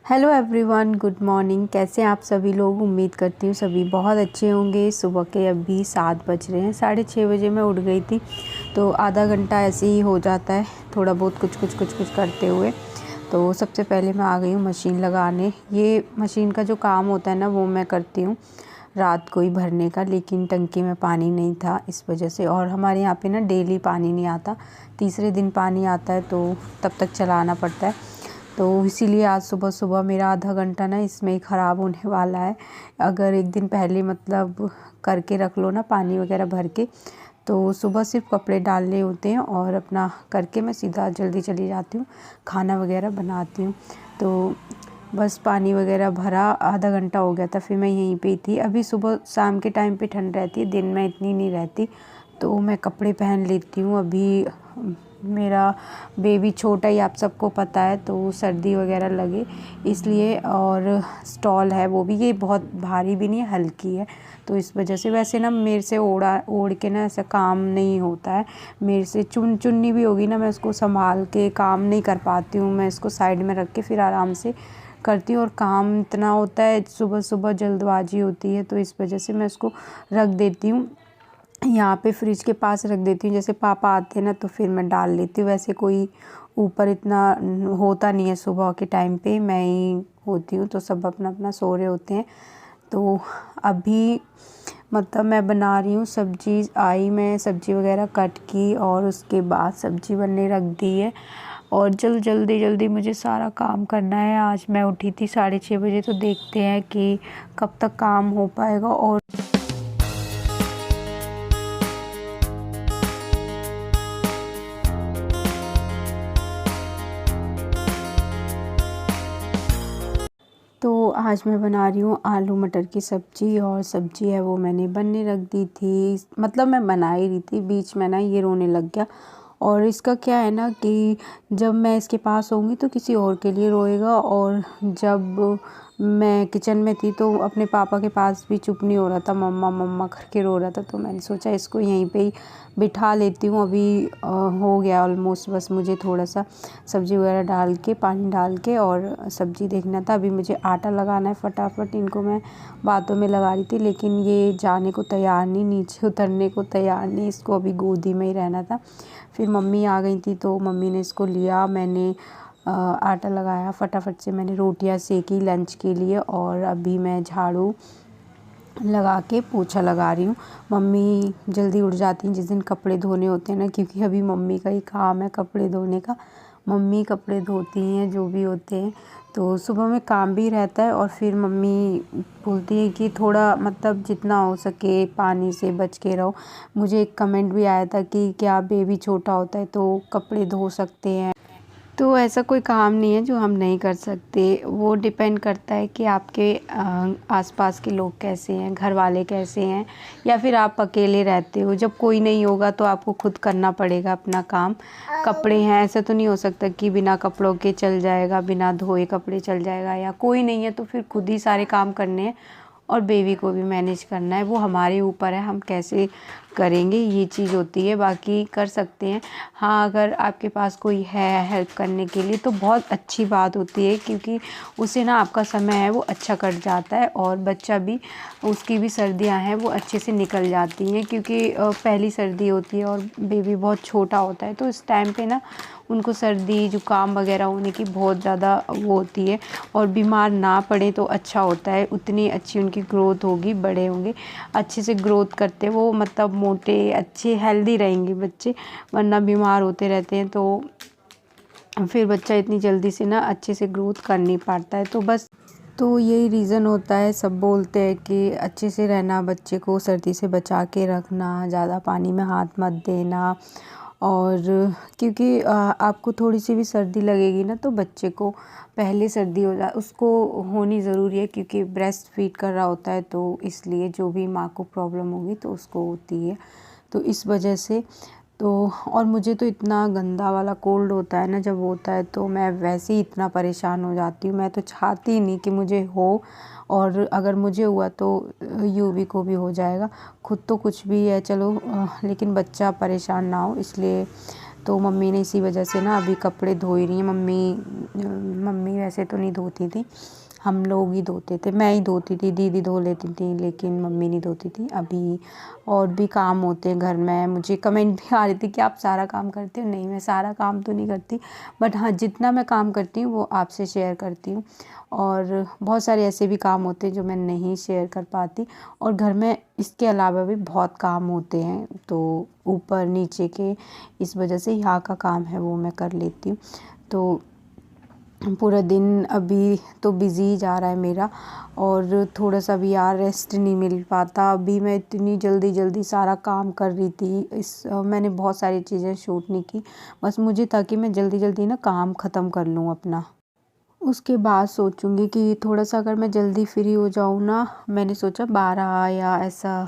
Hello everyone, good morning. कैसे हैं आप सभी लोग? उम्मीद करती हूँ सभी बहुत अच्छे होंगे। सुबह के अभी 7 बज रहे हैं। 6:30 बजे मैं उठ गई थी, तो आधा घंटा ऐसे ही हो जाता है थोड़ा बहुत कुछ करते हुए। तो सबसे पहले मैं आ गई हूँ मशीन लगाने। ये मशीन का जो काम होता है ना, वो मैं करती हूँ रात को ही भरने का, लेकिन टंकी में पानी नहीं था इस वजह से। और हमारे यहाँ पे ना डेली पानी नहीं आता, तीसरे दिन पानी आता है, तो तब तक चलाना पड़ता है। तो इसीलिए आज सुबह सुबह मेरा आधा घंटा ना इसमें ही ख़राब होने वाला है। अगर एक दिन पहले मतलब करके रख लो ना पानी वगैरह भर के, तो सुबह सिर्फ कपड़े डालने होते हैं और अपना करके मैं सीधा जल्दी चली जाती हूँ, खाना वगैरह बनाती हूँ। तो बस पानी वगैरह भरा, आधा घंटा हो गया था, फिर मैं यहीं पे ही थी। अभी सुबह शाम के टाइम पे ठंड रहती है, दिन में इतनी नहीं रहती, तो मैं कपड़े पहन लेती हूँ। अभी मेरा बेबी छोटा ही, आप सबको पता है, तो सर्दी वगैरह लगे इसलिए। और स्टॉल है वो भी, ये बहुत भारी भी नहीं है, हल्की है, तो इस वजह से। वैसे ना मेरे से ओढ़ के ना ऐसा काम नहीं होता है। मेरे से चुन्नी भी होगी ना, मैं उसको संभाल के काम नहीं कर पाती हूँ। मैं इसको साइड में रख के फिर आराम से करती हूँ। और काम इतना होता है, सुबह सुबह जल्दबाजी होती है, तो इस वजह से मैं इसको रख देती हूँ यहाँ पे, फ्रिज के पास रख देती हूँ। जैसे पापा आते हैं ना, तो फिर मैं डाल लेती हूँ। वैसे कोई ऊपर इतना होता नहीं है, सुबह के टाइम पे मैं ही होती हूँ, तो सब अपना अपना सो रहे होते हैं। तो अभी मतलब मैं बना रही हूँ सब्जी। आई, मैं सब्ज़ी वगैरह कट की और उसके बाद सब्ज़ी बनने रख दी है। और जल्दी मुझे सारा काम करना है। आज मैं उठी थी 6:30 बजे, तो देखते हैं कि कब तक काम हो पाएगा। और तो आज मैं बना रही हूँ आलू मटर की सब्ज़ी। और सब्ज़ी है वो मैंने बनने रख दी थी, मतलब मैं बना ही रही थी, बीच में ना ये रोने लग गया। और इसका क्या है ना कि जब मैं इसके पास होंगी तो किसी और के लिए रोएगा, और जब मैं किचन में थी तो अपने पापा के पास भी चुप नहीं हो रहा था, मम्मा मम्मा करके रो रहा था। तो मैंने सोचा इसको यहीं पे ही बिठा लेती हूँ। अभी हो गया ऑलमोस्ट, बस मुझे थोड़ा सा सब्ज़ी वगैरह डाल के, पानी डाल के और सब्ज़ी देखना था। अभी मुझे आटा लगाना है फटाफट। इनको मैं बातों में लगा रही थी, लेकिन ये जाने को तैयार नहीं, नीचे उतरने को तैयार नहीं, इसको अभी गोदी में ही रहना था। फिर मम्मी आ गई थी, तो मम्मी ने इसको लिया, मैंने आटा लगाया, फटाफट से मैंने रोटियां सेकी लंच के लिए। और अभी मैं झाड़ू लगा के पोछा लगा रही हूँ। मम्मी जल्दी उठ जाती हैं जिस दिन कपड़े धोने होते हैं ना, क्योंकि अभी मम्मी का ही काम है कपड़े धोने का। मम्मी कपड़े धोती हैं जो भी होते हैं, तो सुबह में काम भी रहता है। और फिर मम्मी बोलती है कि थोड़ा मतलब जितना हो सके पानी से बच के रहो। मुझे एक कमेंट भी आया था कि क्या बेबी छोटा होता है तो कपड़े धो सकते हैं? तो ऐसा कोई काम नहीं है जो हम नहीं कर सकते। वो डिपेंड करता है कि आपके आसपास के लोग कैसे हैं, घर वाले कैसे हैं, या फिर आप अकेले रहते हो। जब कोई नहीं होगा तो आपको खुद करना पड़ेगा अपना काम। कपड़े हैं, ऐसा तो नहीं हो सकता कि बिना कपड़ों के चल जाएगा, बिना धोए कपड़े चल जाएगा, या कोई नहीं है तो फिर खुद ही सारे काम करने हैं। और बेबी को भी मैनेज करना है, वो हमारे ऊपर है, हम कैसे करेंगे, ये चीज़ होती है। बाकी कर सकते हैं। हाँ, अगर आपके पास कोई है हेल्प करने के लिए तो बहुत अच्छी बात होती है, क्योंकि उससे ना आपका समय है वो अच्छा कट जाता है। और बच्चा भी, उसकी भी सर्दियाँ हैं वो अच्छे से निकल जाती हैं, क्योंकि पहली सर्दी होती है और बेबी बहुत छोटा होता है, तो इस टाइम पे ना उनको सर्दी जुकाम वगैरह होने की बहुत ज़्यादा वो होती है। और बीमार ना पड़े तो अच्छा होता है, उतनी अच्छी उनकी ग्रोथ होगी, बड़े होंगे, अच्छे से ग्रोथ करते, वो मतलब मोटे अच्छे हेल्दी रहेंगे बच्चे। वरना बीमार होते रहते हैं तो फिर बच्चा इतनी जल्दी से ना अच्छे से ग्रोथ कर नहीं पाता है। तो बस, तो यही रीज़न होता है। सब बोलते हैं कि अच्छे से रहना, बच्चे को सर्दी से बचा के रखना, ज़्यादा पानी में हाथ मत देना। और क्योंकि आपको थोड़ी सी भी सर्दी लगेगी ना, तो बच्चे को पहले सर्दी हो जा उसको होनी ज़रूरी है, क्योंकि ब्रेस्ट फीड कर रहा होता है, तो इसलिए जो भी माँ को प्रॉब्लम होगी तो उसको होती है, तो इस वजह से। तो और मुझे तो इतना गंदा वाला कोल्ड होता है ना, जब होता है तो मैं वैसे ही इतना परेशान हो जाती हूँ। मैं तो चाहती ही नहीं कि मुझे हो, और अगर मुझे हुआ तो यूवी को भी हो जाएगा। खुद तो कुछ भी है चलो, लेकिन बच्चा परेशान ना हो, इसलिए। तो मम्मी ने इसी वजह से ना अभी कपड़े धो ही रही हैं। मम्मी वैसे तो नहीं धोती थी, हम लोग ही धोते थे, मैं ही धोती थी, दीदी धो लेती थी, लेकिन मम्मी नहीं धोती थी। अभी और भी काम होते हैं घर में। मुझे कमेंट भी आ रही थी कि आप सारा काम करते हो। नहीं, मैं सारा काम तो नहीं करती, बट हाँ जितना मैं काम करती हूँ वो आपसे शेयर करती हूँ। और बहुत सारे ऐसे भी काम होते हैं जो मैं नहीं शेयर कर पाती। और घर में इसके अलावा भी बहुत काम होते हैं, तो ऊपर नीचे के, इस वजह से यहाँ का काम है वो मैं कर लेती हूँ। तो पूरा दिन अभी तो बिज़ी जा रहा है मेरा, और थोड़ा सा भी यार रेस्ट नहीं मिल पाता। अभी मैं इतनी जल्दी सारा काम कर रही थी, मैंने बहुत सारी चीज़ें शूट नहीं की, बस मुझे था कि मैं जल्दी ना काम ख़त्म कर लूँ अपना। उसके बाद सोचूंगी कि थोड़ा सा अगर मैं जल्दी फ्री हो जाऊँ ना, मैंने सोचा 12 या ऐसा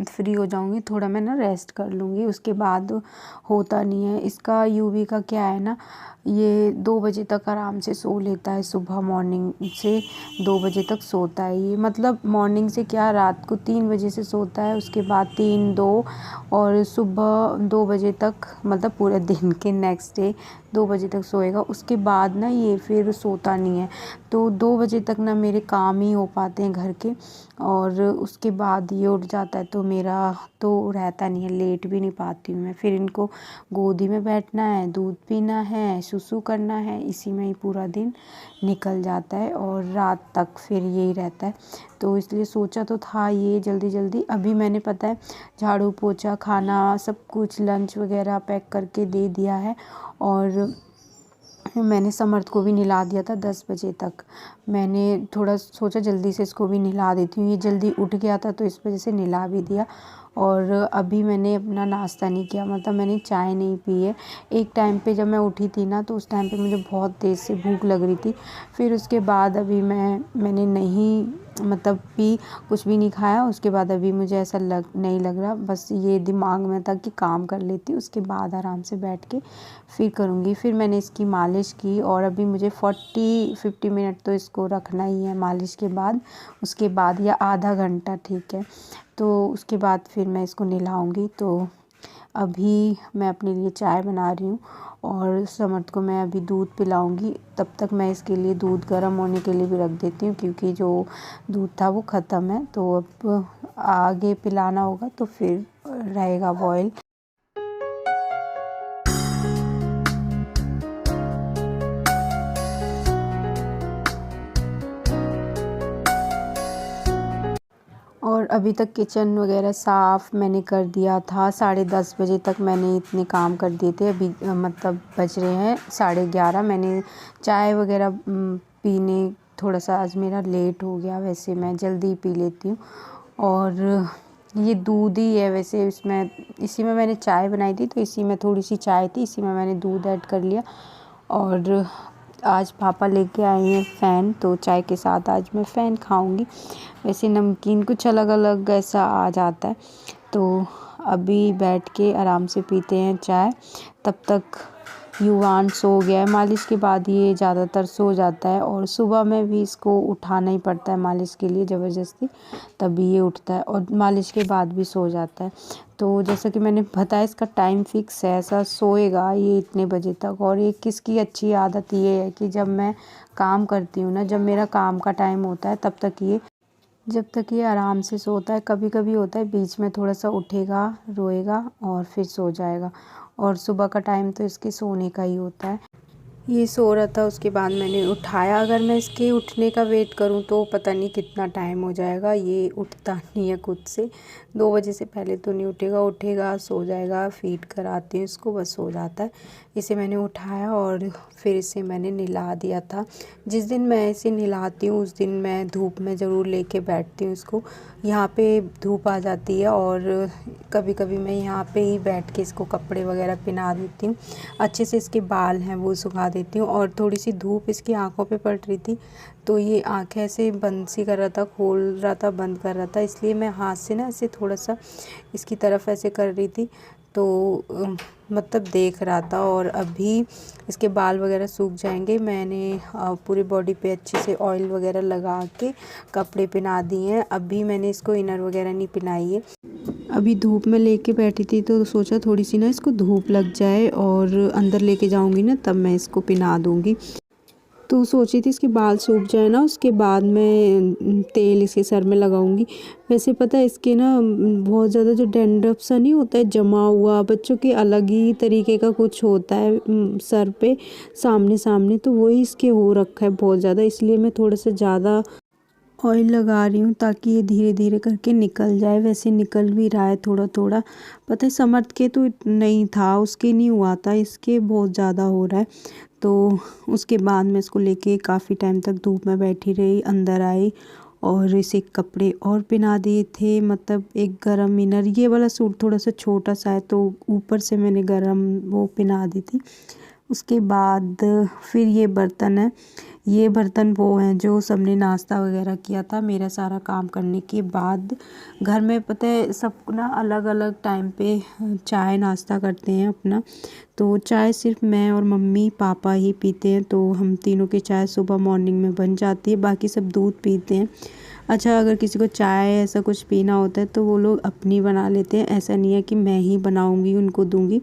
फ्री हो जाऊंगी, थोड़ा मैं ना रेस्ट कर लूँगी। उसके बाद होता नहीं है। इसका यूवी का क्या है ना, ये 2 बजे तक आराम से सो लेता है, सुबह मॉर्निंग से 2 बजे तक सोता है ये। मतलब मॉर्निंग से क्या, रात को 3 बजे से सोता है, उसके बाद 3, 2 और सुबह 2 बजे तक, मतलब पूरे दिन के नेक्स्ट डे 2 बजे तक सोएगा। उसके बाद ना ये फिर सोता नहीं है, तो 2 बजे तक ना मेरे काम ही हो पाते हैं घर के, और उसके बाद ये उठ जाता है, तो मेरा तो रहता नहीं है, लेट भी नहीं पाती हूँ मैं। फिर इनको गोदी में बैठना है, दूध पीना है, सुसु करना है, इसी में ही पूरा दिन निकल जाता है, और रात तक फिर यही रहता है। तो इसलिए सोचा तो था ये जल्दी अभी मैंने पता है झाड़ू पोछा खाना सब कुछ लंच वगैरह पैक करके दे दिया है। और मैंने समर्थ को भी नहला दिया था 10 बजे तक। मैंने थोड़ा सोचा जल्दी से इसको भी नहला देती हूँ, ये जल्दी उठ गया था तो इस वजह से नहला भी दिया। और अभी मैंने अपना नाश्ता नहीं किया, मतलब मैंने चाय नहीं पी है। एक टाइम पे जब मैं उठी थी ना, तो उस टाइम पे मुझे बहुत तेज़ से भूख लग रही थी। फिर उसके बाद अभी मैंने नहीं मतलब पी, कुछ भी नहीं खाया। उसके बाद अभी मुझे ऐसा नहीं लग रहा, बस ये दिमाग में था कि काम कर लेती हूँ, उसके बाद आराम से बैठ के फिर करूँगी। फिर मैंने इसकी मालिश की, और अभी मुझे 40-50 मिनट तो इसको रखना ही है मालिश के बाद। उसके बाद या आधा घंटा, ठीक है, तो उसके बाद फिर मैं इसको नहलाऊँगी। तो अभी मैं अपने लिए चाय बना रही हूँ, और समर्थ को मैं अभी दूध पिलाऊंगी। तब तक मैं इसके लिए दूध गर्म होने के लिए भी रख देती हूँ, क्योंकि जो दूध था वो ख़त्म है, तो अब आगे पिलाना होगा तो फिर रहेगा बॉयल। और अभी तक किचन वगैरह साफ़ मैंने कर दिया था। 10:30 बजे तक मैंने इतने काम कर दिए थे। अभी मतलब बज रहे हैं 11:30। मैंने चाय वगैरह पीने थोड़ा सा आज मेरा लेट हो गया, वैसे मैं जल्दी पी लेती हूँ। और ये दूध ही है वैसे, इसी में मैंने चाय बनाई थी, तो इसी में थोड़ी सी चाय थी, इसी में मैंने दूध ऐड कर लिया। और आज पापा लेके आए हैं फ़ैन, तो चाय के साथ आज मैं फ़ैन खाऊंगी। वैसे नमकीन कुछ अलग अलग ऐसा आ जाता है। तो अभी बैठ के आराम से पीते हैं चाय। तब तक युवान सो गया है। मालिश के बाद ये ज़्यादातर सो जाता है, और सुबह में भी इसको उठाना ही पड़ता है मालिश के लिए ज़बरदस्ती, तभी ये उठता है, और मालिश के बाद भी सो जाता है। तो जैसा कि मैंने बताया, इसका टाइम फिक्स है, ऐसा सोएगा ये इतने बजे तक। और ये किसकी अच्छी आदत ये है कि जब मैं काम करती हूँ ना, जब मेरा काम का टाइम होता है, जब तक ये आराम से सोता है। कभी कभी होता है बीच में थोड़ा सा उठेगा, रोएगा और फिर सो जाएगा, और सुबह का टाइम तो इसके सोने का ही होता है। ये सो रहा था, उसके बाद मैंने उठाया। अगर मैं इसके उठने का वेट करूं तो पता नहीं कितना टाइम हो जाएगा। ये उठता नहीं है खुद से, 2 बजे से पहले तो नहीं उठेगा। उठेगा, सो जाएगा, फीड कराती हूँ इसको, बस सो जाता है। इसे मैंने उठाया और फिर इसे मैंने नहला दिया था। जिस दिन मैं इसे नहलाती हूँ उस दिन मैं धूप में ज़रूर लेके बैठती हूँ इसको। यहाँ पे धूप आ जाती है, और कभी कभी मैं यहाँ पे ही बैठ के इसको कपड़े वगैरह पहना देती हूँ। अच्छे से इसके बाल हैं वो सुखा देती हूँ। और थोड़ी सी धूप इसकी आंखों पे पड़ रही थी, तो ये आंखें ऐसे बंद सी कर रहा था, खोल रहा था, बंद कर रहा था, इसलिए मैं हाथ से ना ऐसे थोड़ा सा इसकी तरफ ऐसे कर रही थी, तो मतलब देख रहा था। और अभी इसके बाल वगैरह सूख जाएंगे। मैंने पूरी बॉडी पे अच्छे से ऑयल वगैरह लगा के कपड़े पहना दिए हैं। अभी मैंने इसको इनर वगैरह नहीं पहनाई है। अभी धूप में लेके बैठी थी तो सोचा थोड़ी सी ना इसको धूप लग जाए और अंदर लेके जाऊंगी ना तब मैं इसको पिना दूंगी। तो सोची थी इसके बाल सूख जाए ना उसके बाद मैं तेल इसके सर में लगाऊंगी। वैसे पता है इसके ना बहुत ज़्यादा जो डैंड्रफ सा नहीं होता है जमा हुआ, बच्चों के अलग ही तरीके का कुछ होता है सर पे सामने सामने, तो वही इसके हो रखा है बहुत ज़्यादा, इसलिए मैं थोड़ा सा ज़्यादा ऑयल लगा रही हूँ ताकि ये धीरे धीरे करके निकल जाए। वैसे निकल भी रहा है थोड़ा थोड़ा। पता है समर्थ के तो नहीं था, उसके नहीं हुआ था, इसके बहुत ज़्यादा हो रहा है। तो उसके बाद मैं इसको लेके काफ़ी टाइम तक धूप में बैठी रही, अंदर आई और इसे कपड़े और पहना दिए थे। मतलब एक गरम इनर, ये वाला सूट थोड़ा सा छोटा सा है तो ऊपर से मैंने गरम वो पहना दी थी। उसके बाद फिर ये बर्तन है, ये बर्तन वो हैं जो सबने नाश्ता वगैरह किया था मेरा सारा काम करने के बाद। घर में पता है सब ना अलग अलग टाइम पे चाय नाश्ता करते हैं अपना, तो चाय सिर्फ मैं और मम्मी पापा ही पीते हैं। तो हम तीनों की चाय सुबह मॉर्निंग में बन जाती है, बाकी सब दूध पीते हैं। अच्छा, अगर किसी को चाय ऐसा कुछ पीना होता है तो वो लोग अपनी बना लेते हैं, ऐसा नहीं है कि मैं ही बनाऊंगी उनको दूंगी।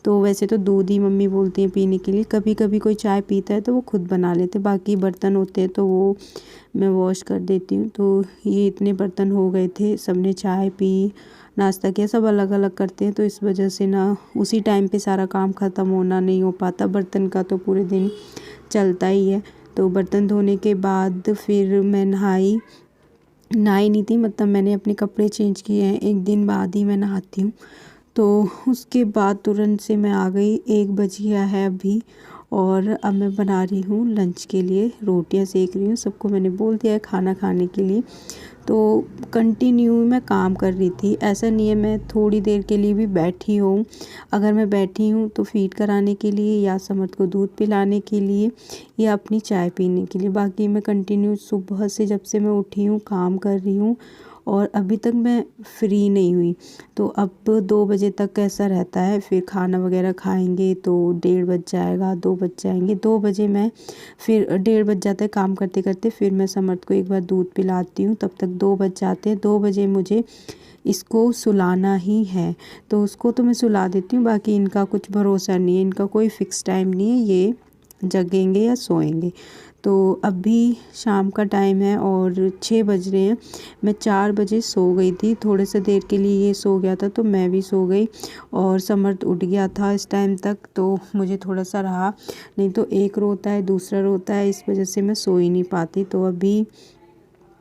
तो वैसे तो दूध ही मम्मी बोलती हैं पीने के लिए, कभी कभी कोई चाय पीता है तो वो खुद बना लेते, बाकी बर्तन होते हैं तो वो मैं वॉश कर देती हूँ। तो ये इतने बर्तन हो गए थे, सबने चाय पी नाश्ता किया, सब अलग अलग करते हैं तो इस वजह से ना उसी टाइम पे सारा काम ख़त्म होना नहीं हो पाता। बर्तन का तो पूरे दिन चलता ही है। तो बर्तन धोने के बाद फिर मैं नहाई नहीं थी, मतलब मैंने अपने कपड़े चेंज किए हैं, एक दिन बाद ही मैं नहाती हूँ। तो उसके बाद तुरंत से मैं आ गई, 1 बज गया है अभी और अब मैं बना रही हूँ लंच के लिए, रोटियां सेक रही हूँ। सबको मैंने बोल दिया है खाना खाने के लिए। तो कंटिन्यू मैं काम कर रही थी, ऐसा नहीं है मैं थोड़ी देर के लिए भी बैठी हूँ। अगर मैं बैठी हूँ तो फीड कराने के लिए या समर्थ को दूध पिलाने के लिए या अपनी चाय पीने के लिए, बाकी मैं कंटिन्यू सुबह से जब से मैं उठी हूँ काम कर रही हूँ और अभी तक मैं फ्री नहीं हुई। तो अब 2 बजे तक कैसा रहता है, फिर खाना वगैरह खाएंगे तो 1:30 बज जाएगा, 2 बज जाएंगे। 2 बजे मैं फिर 1:30 बज जाता है काम करते करते, फिर मैं समर्थ को एक बार दूध पिलाती हूँ, तब तक 2 बज जाते हैं। 2 बजे मुझे इसको सुलाना ही है, तो उसको तो मैं सुला देती हूँ, बाकी इनका कुछ भरोसा नहीं है, इनका कोई फ़िक्स टाइम नहीं है, ये जगेंगे या सोएंगे। तो अभी शाम का टाइम है और 6 बज रहे हैं। मैं 4 बजे सो गई थी, थोड़े से देर के लिए ये सो गया था तो मैं भी सो गई और समर्थ उठ गया था इस टाइम तक, तो मुझे थोड़ा सा रहा, नहीं तो एक रोता है दूसरा रोता है, इस वजह से मैं सो ही नहीं पाती। तो अभी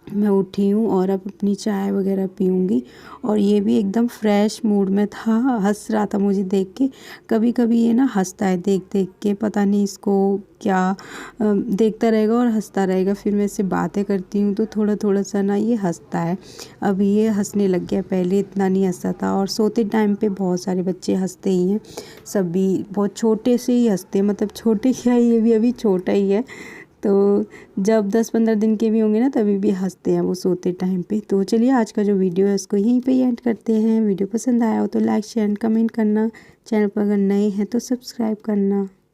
मैं उठी हूँ और अब अपनी चाय वगैरह पीऊँगी। और ये भी एकदम फ्रेश मूड में था, हंस रहा था मुझे देख के। कभी कभी ये ना हंसता है देख देख के, पता नहीं इसको क्या देखता रहेगा और हंसता रहेगा। फिर मैं इससे बातें करती हूँ तो थोड़ा थोड़ा सा ना ये हंसता है, अभी ये हंसने लग गया, पहले इतना नहीं हंसता था। और सोते टाइम पे बहुत सारे बच्चे हंसते ही हैं, सभी बहुत छोटे से ही हंसते, मतलब छोटे क्या, ये भी अभी छोटा ही है। तो जब 10-15 दिन के भी होंगे ना तभी भी हंसते हैं वो सोते टाइम पे। तो चलिए आज का जो वीडियो है उसको यहीं पे एंड करते हैं। वीडियो पसंद आया हो तो लाइक शेयर कमेंट करना, चैनल पर अगर नए हैं तो सब्सक्राइब करना।